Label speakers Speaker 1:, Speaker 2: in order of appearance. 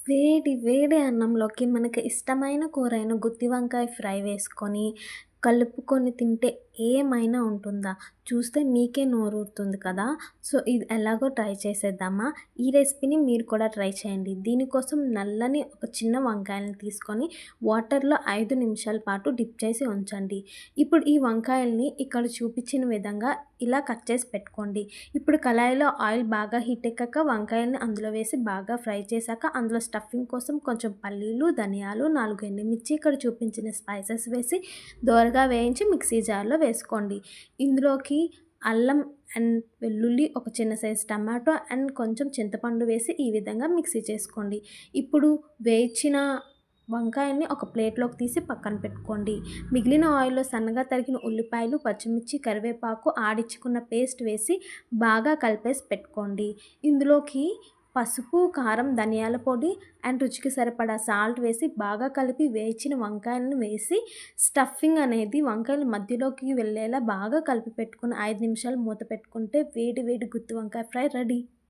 Speaker 1: వేడి వేడి అన్నంలోకి మనకి ఇష్టమైన కూరైన గుత్తి వంకాయ ఫ్రై వేసుకొని, కలుపుకొని తింటే ఏమైనా ఉంటుందా? చూస్తే మీకే నోరూరుతుంది కదా! సో, ఇది ఎలాగో ట్రై చేసేద్దామా? ఈ రెసిపీని మీరు కూడా ట్రై చేయండి. దీనికోసం నల్లని ఒక చిన్న వంకాయలను తీసుకొని వాటర్‌లో 5 నిమిషాల పాటు డిప్ చేసి ఉంచండి. ఇప్పుడు ఈ వంకాయల్ని ఇక్కడ చూపించిన విధంగా ఇలా కట్ చేసి పెట్టుకోండి. ఇప్పుడు కళాయిలో ఆయిల్ బాగా హీట్ ఎక్కాక వంకాయల్ని అందులో వేసి బాగా ఫ్రై చేశాక అందులో స్టఫింగ్ కోసం కొంచెం పల్లీలు, ధనియాలు, 4 ఎండుమిర్చి ఇక్కడ చూపించిన స్పైసెస్ వేసి దోరగా వేయించి మిక్సీ జార్‌లో వేసుకోండి. ఇందులోకి అల్లం అండ్ వెల్లుల్లి, ఒక చిన్న సైజ్ టమాటో అండ్ కొంచెం చింతపండు వేసి ఈ విధంగా మిక్సీ చేసుకోండి. ఇప్పుడు వేయించిన వంకాయల్ని ఒక ప్లేట్‌లోకి తీసి పక్కన పెట్టుకోండి. మిగిలిన ఆయిల్‌లో సన్నగా తరిగిన ఉల్లిపాయలు, పచ్చిమిర్చి, కరివేపాకు, ఆడిచ్చుకున్న పేస్ట్ వేసి బాగా కలిపేసి పెట్టుకోండి. ఇందులోకి పసుపు, కారం, ధనియాల పొడి అండ్ రుచికి సరిపడా సాల్ట్ వేసి బాగా కలిపి వేయించిన వంకాయలను వేసి స్టఫింగ్ అనేది వంకాయల మధ్యలోకి వెళ్ళేలా బాగా కలిపి పెట్టుకొని 5 నిమిషాలు మూత పెట్టుకుంటే వేడి వేడి గుత్తి వంకాయ ఫ్రై రెడీ.